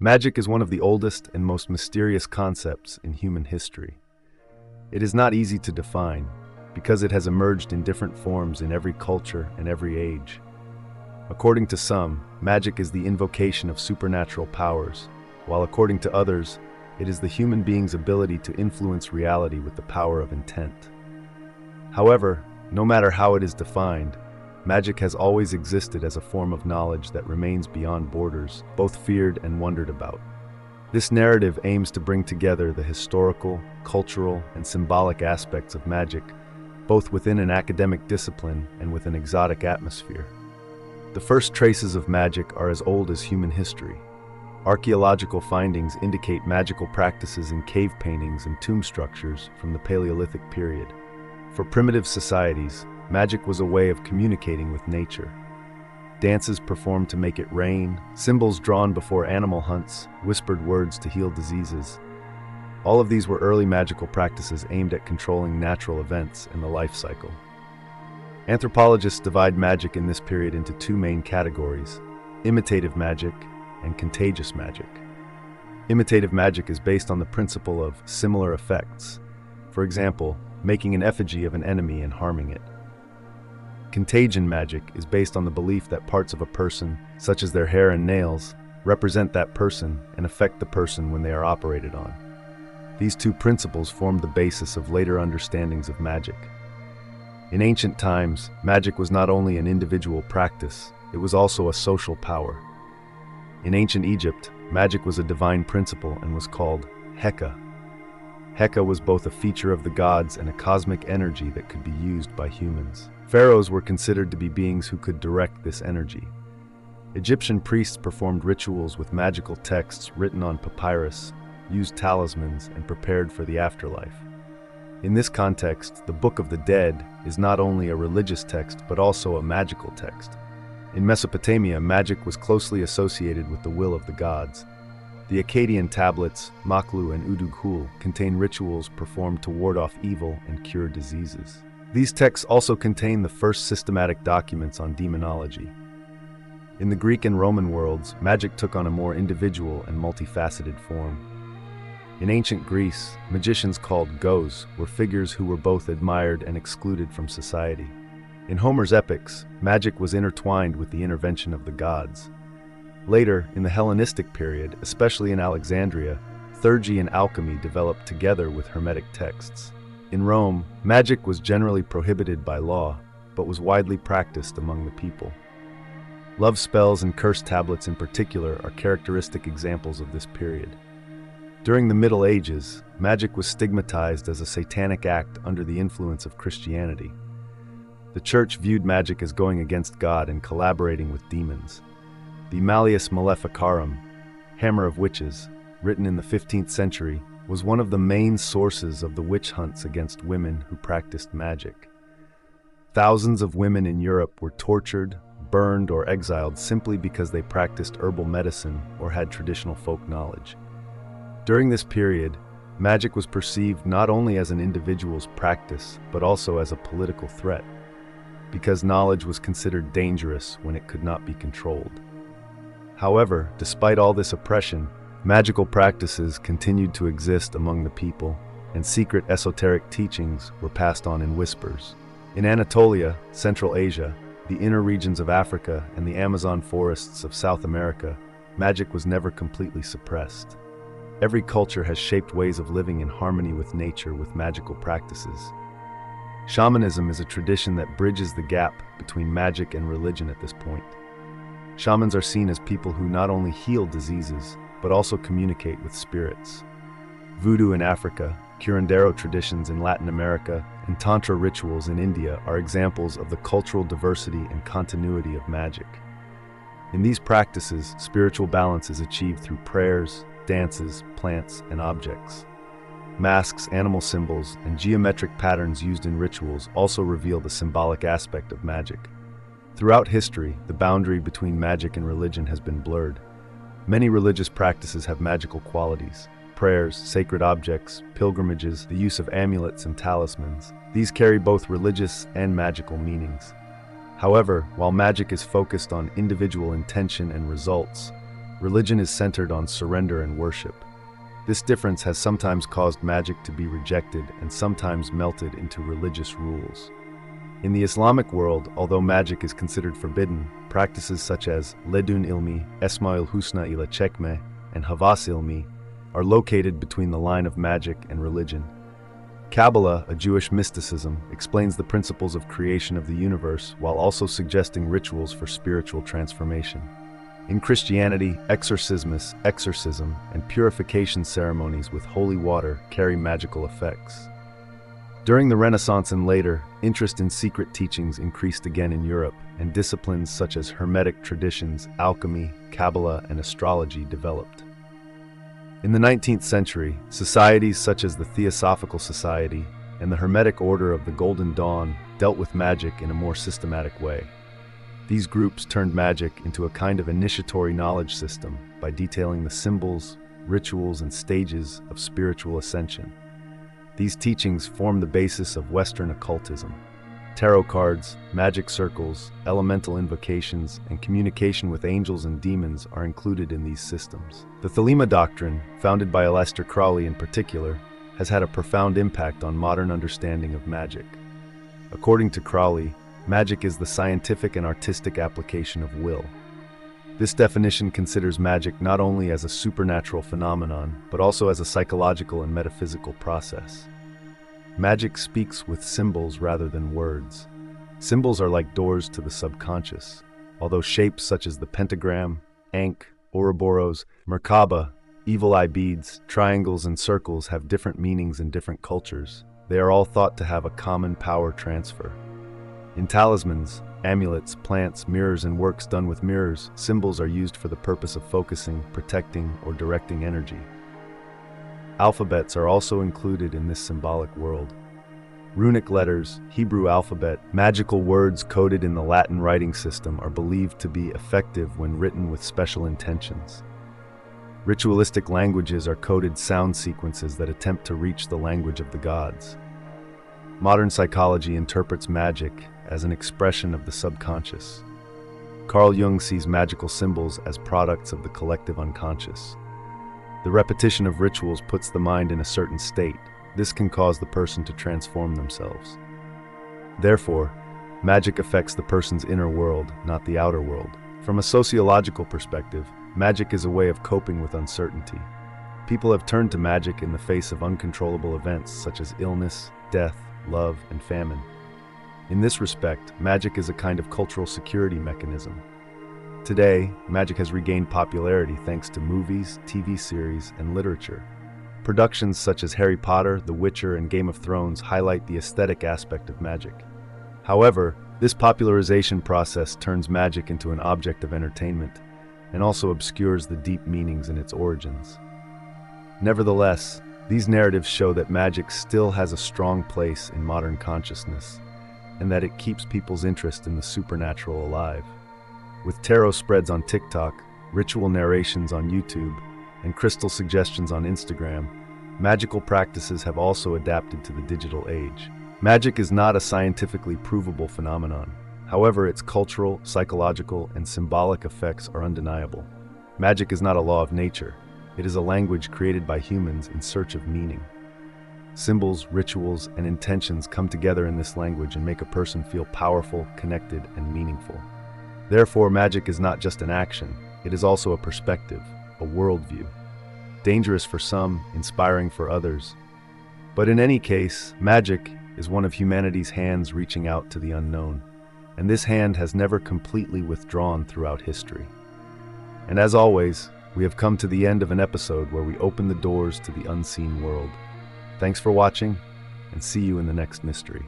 Magic is one of the oldest and most mysterious concepts in human history. It is not easy to define because it has emerged in different forms in every culture and every age. According to some, magic is the invocation of supernatural powers, while according to others, it is the human being's ability to influence reality with the power of intent. However, no matter how it is defined, magic has always existed as a form of knowledge that remains beyond borders, both feared and wondered about. This narrative aims to bring together the historical, cultural, and symbolic aspects of magic, both within an academic discipline and with an exotic atmosphere. The first traces of magic are as old as human history. Archaeological findings indicate magical practices in cave paintings and tomb structures from the Paleolithic period. For primitive societies, magic was a way of communicating with nature. Dances performed to make it rain, symbols drawn before animal hunts, whispered words to heal diseases. All of these were early magical practices aimed at controlling natural events and the life cycle. Anthropologists divide magic in this period into two main categories: imitative magic and contagious magic. Imitative magic is based on the principle of similar effects. For example, making an effigy of an enemy and harming it. Contagion magic is based on the belief that parts of a person, such as their hair and nails, represent that person and affect the person when they are operated on. These two principles formed the basis of later understandings of magic. In ancient times, magic was not only an individual practice, it was also a social power. In ancient Egypt, magic was a divine principle and was called Heka. Heka was both a feature of the gods and a cosmic energy that could be used by humans. Pharaohs were considered to be beings who could direct this energy. Egyptian priests performed rituals with magical texts written on papyrus, used talismans, and prepared for the afterlife. In this context, the Book of the Dead is not only a religious text but also a magical text. In Mesopotamia, magic was closely associated with the will of the gods. The Akkadian tablets, Maklu and Udughul, contain rituals performed to ward off evil and cure diseases. These texts also contain the first systematic documents on demonology. In the Greek and Roman worlds, magic took on a more individual and multifaceted form. In ancient Greece, magicians called gos were figures who were both admired and excluded from society. In Homer's epics, magic was intertwined with the intervention of the gods. Later, in the Hellenistic period, especially in Alexandria, theurgy and alchemy developed together with Hermetic texts. In Rome, magic was generally prohibited by law, but was widely practiced among the people. Love spells and curse tablets in particular are characteristic examples of this period. During the Middle Ages, magic was stigmatized as a satanic act under the influence of Christianity. The Church viewed magic as going against God and collaborating with demons. The Malleus Maleficarum, Hammer of Witches, written in the 15th century, was one of the main sources of the witch hunts against women who practiced magic. Thousands of women in Europe were tortured, burned, or exiled simply because they practiced herbal medicine or had traditional folk knowledge. During this period, magic was perceived not only as an individual's practice, but also as a political threat, because knowledge was considered dangerous when it could not be controlled. However, despite all this oppression, magical practices continued to exist among the people, and secret esoteric teachings were passed on in whispers. In Anatolia, Central Asia, the inner regions of Africa, and the Amazon forests of South America, magic was never completely suppressed. Every culture has shaped ways of living in harmony with nature with magical practices. Shamanism is a tradition that bridges the gap between magic and religion at this point. Shamans are seen as people who not only heal diseases, but also communicate with spirits. Voodoo in Africa, curandero traditions in Latin America, and Tantra rituals in India are examples of the cultural diversity and continuity of magic. In these practices, spiritual balance is achieved through prayers, dances, plants, and objects. Masks, animal symbols, and geometric patterns used in rituals also reveal the symbolic aspect of magic. Throughout history, the boundary between magic and religion has been blurred. Many religious practices have magical qualities. Prayers, sacred objects, pilgrimages, the use of amulets and talismans. These carry both religious and magical meanings. However, while magic is focused on individual intention and results, religion is centered on surrender and worship. This difference has sometimes caused magic to be rejected and sometimes melted into religious rules. In the Islamic world, although magic is considered forbidden, practices such as Ledun Ilmi, Esmail Husna ila Chekme, and Havas Ilmi are located between the line of magic and religion. Kabbalah, a Jewish mysticism, explains the principles of creation of the universe while also suggesting rituals for spiritual transformation. In Christianity, exorcism, and purification ceremonies with holy water carry magical effects. During the Renaissance and later, interest in secret teachings increased again in Europe, and disciplines such as Hermetic traditions, alchemy, Kabbalah, and astrology developed. In the 19th century, societies such as the Theosophical Society and the Hermetic Order of the Golden Dawn dealt with magic in a more systematic way. These groups turned magic into a kind of initiatory knowledge system by detailing the symbols, rituals, and stages of spiritual ascension. These teachings form the basis of Western occultism. Tarot cards, magic circles, elemental invocations, and communication with angels and demons are included in these systems. The Thelema doctrine, founded by Aleister Crowley in particular, has had a profound impact on modern understanding of magic. According to Crowley, magic is the scientific and artistic application of will. This definition considers magic not only as a supernatural phenomenon, but also as a psychological and metaphysical process. Magic speaks with symbols rather than words. Symbols are like doors to the subconscious. Although shapes such as the pentagram, Ankh, Ouroboros, Merkaba, evil eye beads, triangles, and circles have different meanings in different cultures, they are all thought to have a common power transfer. In talismans, amulets, plants, mirrors, and works done with mirrors, symbols are used for the purpose of focusing, protecting, or directing energy. Alphabets are also included in this symbolic world. Runic letters, Hebrew alphabet, magical words coded in the Latin writing system are believed to be effective when written with special intentions. Ritualistic languages are coded sound sequences that attempt to reach the language of the gods. Modern psychology interprets magic as an expression of the subconscious. Carl Jung sees magical symbols as products of the collective unconscious. The repetition of rituals puts the mind in a certain state. This can cause the person to transform themselves. Therefore, magic affects the person's inner world, not the outer world. From a sociological perspective, magic is a way of coping with uncertainty. People have turned to magic in the face of uncontrollable events such as illness, death, love, and famine. In this respect, magic is a kind of cultural security mechanism. Today, magic has regained popularity thanks to movies, TV series, and literature. Productions such as Harry Potter, The Witcher, and Game of Thrones highlight the aesthetic aspect of magic. However, this popularization process turns magic into an object of entertainment and also obscures the deep meanings in its origins. Nevertheless, these narratives show that magic still has a strong place in modern consciousness, and that it keeps people's interest in the supernatural alive. With tarot spreads on TikTok, ritual narrations on YouTube, and crystal suggestions on Instagram, magical practices have also adapted to the digital age. Magic is not a scientifically provable phenomenon. However, its cultural, psychological, and symbolic effects are undeniable. Magic is not a law of nature. It is a language created by humans in search of meaning. Symbols, rituals, and intentions come together in this language and make a person feel powerful, connected, and meaningful. Therefore, magic is not just an action, it is also a perspective, a worldview. Dangerous for some, inspiring for others. But in any case, magic is one of humanity's hands reaching out to the unknown, and this hand has never completely withdrawn throughout history. And as always, we have come to the end of an episode where we open the doors to the unseen world. Thanks for watching, and see you in the next mystery.